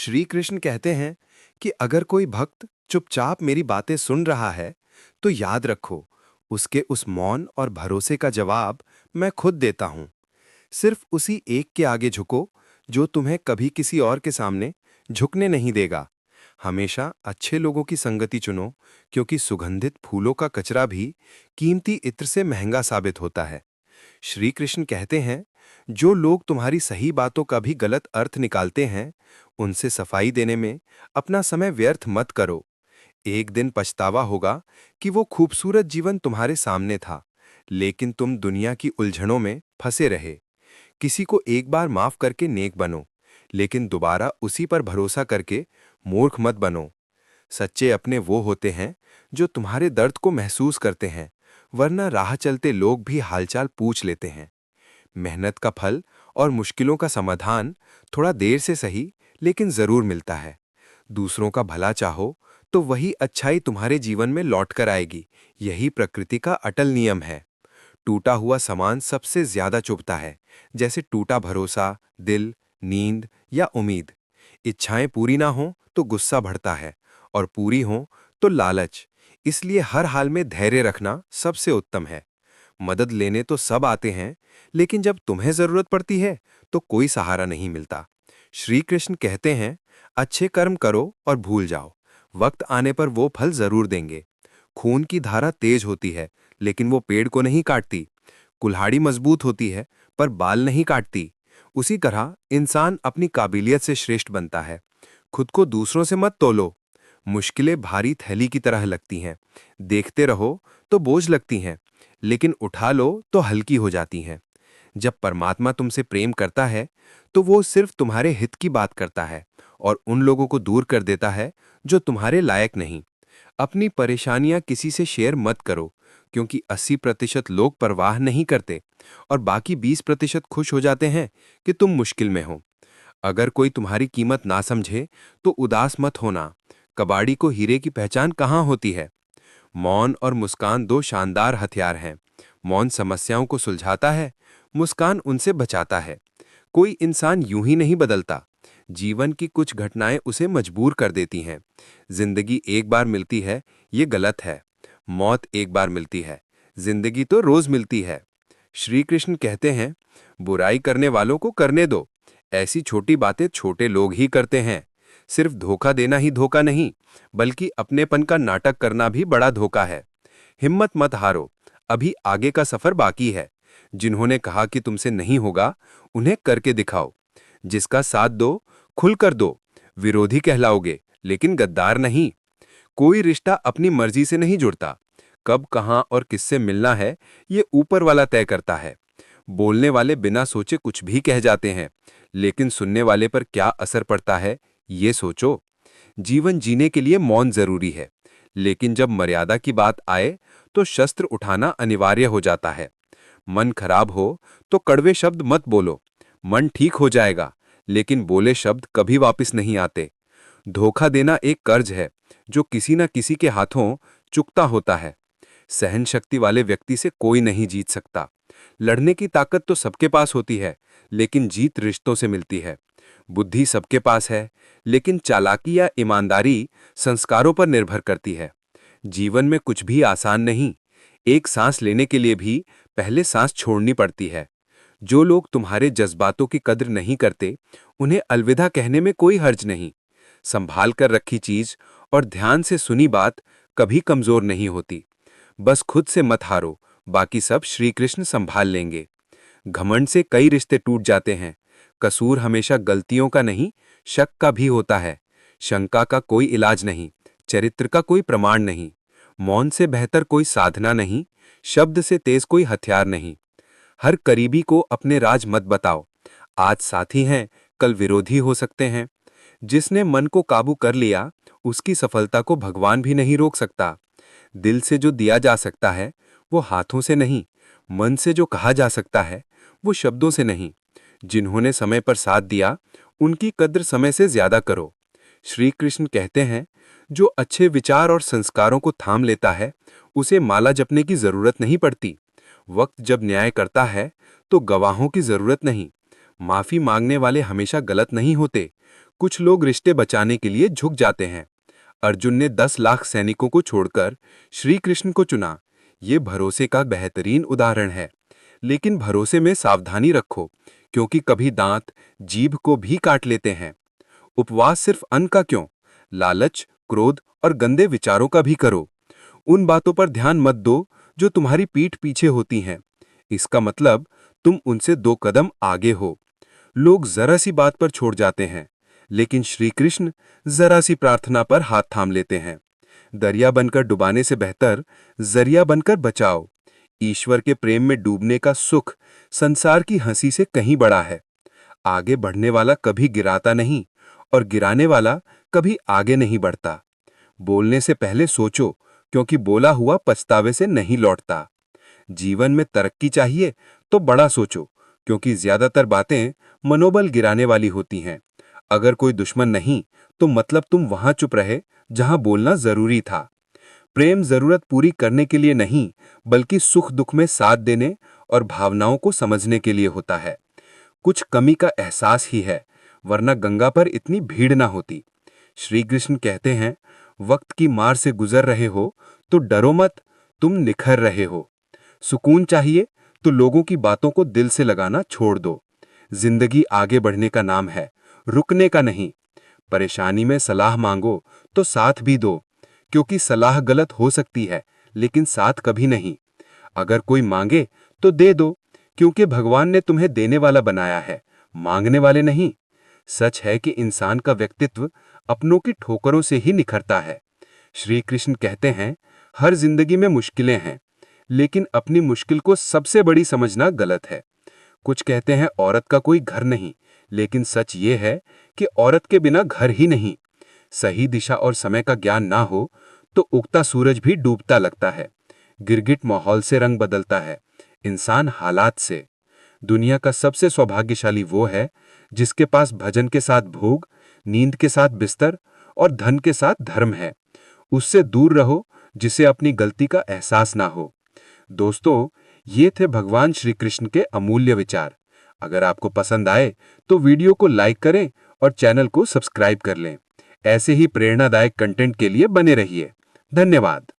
श्री कृष्ण कहते हैं कि अगर कोई भक्त चुपचाप मेरी बातें सुन रहा है, तो याद रखो, उसके उस मौन और भरोसे का जवाब मैं खुद देता हूं। सिर्फ उसी एक के आगे झुको, जो तुम्हें कभी किसी और के सामने झुकने नहीं देगा। हमेशा अच्छे लोगों की संगति चुनो, क्योंकि सुगंधित फूलों का कचरा भी कीमती इत्र से महंगा साबित होता है। श्री कृष्ण कहते हैं, जो लोग तुम्हारी सही बातों का भी गलत अर्थ निकालते हैं, उनसे सफाई देने में अपना समय व्यर्थ मत करो। एक दिन पछतावा होगा कि वो खूबसूरत जीवन तुम्हारे सामने था, लेकिन तुम दुनिया की उलझनों में फंसे रहे। किसी को एक बार माफ करके नेक बनो, लेकिन दोबारा उसी पर भरोसा करके मूर्ख मत बनो। सच्चे अपने वो होते हैं जो तुम्हारे दर्द को महसूस करते हैं, वरना राह चलते लोग भी हालचाल पूछ लेते हैं। मेहनत का फल और मुश्किलों का समाधान थोड़ा देर से सही, लेकिन जरूर मिलता है। दूसरों का भला चाहो तो वही अच्छाई तुम्हारे जीवन में लौट कर आएगी। यही प्रकृति का अटल नियम है। टूटा हुआ सामान सबसे ज्यादा चुभता है, जैसे टूटा भरोसा, दिल, नींद या उम्मीद। इच्छाएं पूरी ना हो तो गुस्सा बढ़ता है, और पूरी हो तो लालच। इसलिए हर हाल में धैर्य रखना सबसे उत्तम है। मदद लेने तो सब आते हैं, लेकिन जब तुम्हें जरूरत पड़ती है तो कोई सहारा नहीं मिलता। श्री कृष्ण कहते हैं, अच्छे कर्म करो और भूल जाओ, वक्त आने पर वो फल जरूर देंगे। खून की धारा तेज होती है, लेकिन वो पेड़ को नहीं काटती। कुल्हाड़ी मजबूत होती है, पर बाल नहीं काटती। उसी तरह इंसान अपनी काबिलियत से श्रेष्ठ बनता है। खुद को दूसरों से मत तोलो। मुश्किलें भारी थैली की तरह लगती हैं। देखते रहो तो बोझ लगती हैं, लेकिन उठा लो तो हल्की हो जाती हैं। जब परमात्मा तुमसे प्रेम करता है, तो वो सिर्फ तुम्हारे हित की बात करता है, और उन लोगों को दूर कर देता है जो तुम्हारे लायक नहीं। अपनी परेशानियां किसी से शेयर मत करो, क्योंकि 80% लोग परवाह नहीं करते, और बाकी 20% खुश हो जाते हैं कि तुम मुश्किल में हो। अगर कोई तुम्हारी कीमत ना समझे तो उदास मत होना। कबाड़ी को हीरे की पहचान कहाँ होती है। मौन और मुस्कान दो शानदार हथियार हैं। मौन समस्याओं को सुलझाता है, मुस्कान उनसे बचाता है। कोई इंसान यूं ही नहीं बदलता। जीवन की कुछ घटनाएं उसे मजबूर कर देती हैं। जिंदगी एक बार मिलती है, ये गलत है। मौत एक बार मिलती है, जिंदगी तो रोज मिलती है। श्री कृष्ण कहते हैं, बुराई करने वालों को करने दो। ऐसी छोटी बातें छोटे लोग ही करते हैं। सिर्फ धोखा देना ही धोखा नहीं, बल्कि अपनेपन का नाटक करना भी बड़ा धोखा है। हिम्मत मत हारो, अभी आगे का सफर बाकी है। जिन्होंने कहा कि तुमसे नहीं होगा, उन्हें करके दिखाओ। जिसका साथ दो, खुलकर दो। विरोधी कहलाओगे, लेकिन गद्दार नहीं। कोई रिश्ता अपनी मर्जी से नहीं जुड़ता। कब, कहां और किससे मिलना है, ये ऊपर वाला तय करता है। बोलने वाले बिना सोचे कुछ भी कह जाते हैं, लेकिन सुनने वाले पर क्या असर पड़ता है, ये सोचो। जीवन जीने के लिए मौन जरूरी है, लेकिन जब मर्यादा की बात आए तो शस्त्र उठाना अनिवार्य हो जाता है। मन खराब हो तो कड़वे शब्द मत बोलो। मन ठीक हो जाएगा, लेकिन बोले शब्द कभी वापस नहीं आते। धोखा देना एक कर्ज है, जो किसी न किसी के हाथों चुकता होता है। सहन शक्ति वाले व्यक्ति से कोई नहीं जीत सकता। लड़ने की ताकत तो सबके पास होती है, लेकिन जीत रिश्तों से मिलती है। बुद्धि सबके पास है, लेकिन चालाकी या ईमानदारी संस्कारों पर निर्भर करती है। जीवन में कुछ भी आसान नहीं। एक सांस लेने के लिए भी पहले सांस छोड़नी पड़ती है। जो लोग तुम्हारे जज्बातों की कद्र नहीं करते, उन्हें अलविदा कहने में कोई हर्ज नहीं। संभाल कर रखी चीज और ध्यान से सुनी बात कभी कमजोर नहीं होती। बस खुद से मत हारो, बाकी सब श्री कृष्ण संभाल लेंगे। घमंड से कई रिश्ते टूट जाते हैं। कसूर हमेशा गलतियों का नहीं, शक का भी होता है। शंका का कोई इलाज नहीं, चरित्र का कोई प्रमाण नहीं। मौन से बेहतर कोई साधना नहीं, शब्द से तेज कोई हथियार नहीं। हर करीबी को अपने राज मत बताओ। आज साथी हैं, कल विरोधी हो सकते हैं। जिसने मन को काबू कर लिया, उसकी सफलता को भगवान भी नहीं रोक सकता। दिल से जो दिया जा सकता है, वो हाथों से नहीं। मन से जो कहा जा सकता है, वो शब्दों से नहीं। जिन्होंने समय पर साथ दिया, उनकी कद्र समय से ज्यादा करो। श्री कृष्ण कहते हैं, जो अच्छे विचार और संस्कारों को थाम लेता है, उसे माला जपने की जरूरत नहीं पड़ती। वक्त जब न्याय करता है, तो गवाहों की जरूरत नहीं। माफी मांगने वाले हमेशा गलत नहीं होते। कुछ लोग रिश्ते बचाने के लिए झुक जाते हैं। अर्जुन ने 10 लाख सैनिकों को छोड़कर श्री कृष्ण को चुना। ये भरोसे का बेहतरीन उदाहरण है। लेकिन भरोसे में सावधानी रखो, क्योंकि कभी दांत जीभ को भी काट लेते हैं। उपवास सिर्फ अन्न का क्यों, लालच, क्रोध और गंदे विचारों का भी करो। उन बातों पर ध्यान मत दो जो तुम्हारी पीठ पीछे होती हैं। इसका मतलब तुम उनसे 2 कदम आगे हो। लोग जरा सी बात पर छोड़ जाते हैं, लेकिन श्री कृष्ण जरा सी प्रार्थना पर हाथ थाम लेते हैं। दरिया बनकर डुबाने से बेहतर जरिया बनकर बचाओ। ईश्वर के प्रेम में डूबने का सुख संसार की हंसी से कहीं बड़ा है। आगे बढ़ने वाला कभी गिराता नहीं और गिराने वाला कभी आगे नहीं बढ़ता। बोलने से पहले सोचो, क्योंकि बोला हुआ पछतावे से नहीं लौटता। जीवन में तरक्की चाहिए तो बड़ा सोचो, क्योंकि ज्यादातर बातें मनोबल गिराने वाली होती हैं। अगर कोई दुश्मन नहीं तो मतलब तुम वहां चुप रहे जहां बोलना जरूरी था। प्रेम जरूरत पूरी करने के लिए नहीं, बल्कि सुख दुख में साथ देने और भावनाओं को समझने के लिए होता है। कुछ कमी का एहसास ही है, वरना गंगा पर इतनी भीड़ ना होती। श्री कृष्ण कहते हैं, वक्त की मार से गुजर रहे हो तो डरो मत, तुम निखर रहे हो। सुकून चाहिए तो लोगों की बातों को दिल से लगाना छोड़ दो। जिंदगी आगे बढ़ने का नाम है, रुकने का नहीं। परेशानी में सलाह मांगो तो साथ भी दो, क्योंकि सलाह गलत हो सकती है, लेकिन साथ कभी नहीं। अगर कोई मांगे तो दे दो, क्योंकि भगवान ने तुम्हें देने वाला बनाया है, मांगने वाले नहीं। सच है कि इंसान का व्यक्तित्व अपनों की ठोकरों से ही निखरता है। श्री कृष्ण कहते हैं, हर जिंदगी में मुश्किलें हैं, लेकिन अपनी मुश्किल को सबसे बड़ी समझना गलत है। कुछ कहते हैं औरत का कोई घर नहीं, लेकिन सच ये है कि औरत के बिना घर ही नहीं। सही दिशा और समय का ज्ञान ना हो तो उगता सूरज भी डूबता लगता है। गिरगिट माहौल से रंग बदलता है, इंसान हालात से। दुनिया का सबसे सौभाग्यशाली वो है जिसके पास भजन के साथ भोग, नींद के साथ बिस्तर और धन के साथ धर्म है। उससे दूर रहो जिसे अपनी गलती का एहसास ना हो। दोस्तों, ये थे भगवान श्री कृष्ण के अमूल्य विचार। अगर आपको पसंद आए तो वीडियो को लाइक करें और चैनल को सब्सक्राइब कर लें। ऐसे ही प्रेरणादायक कंटेंट के लिए बने रहिए। धन्यवाद।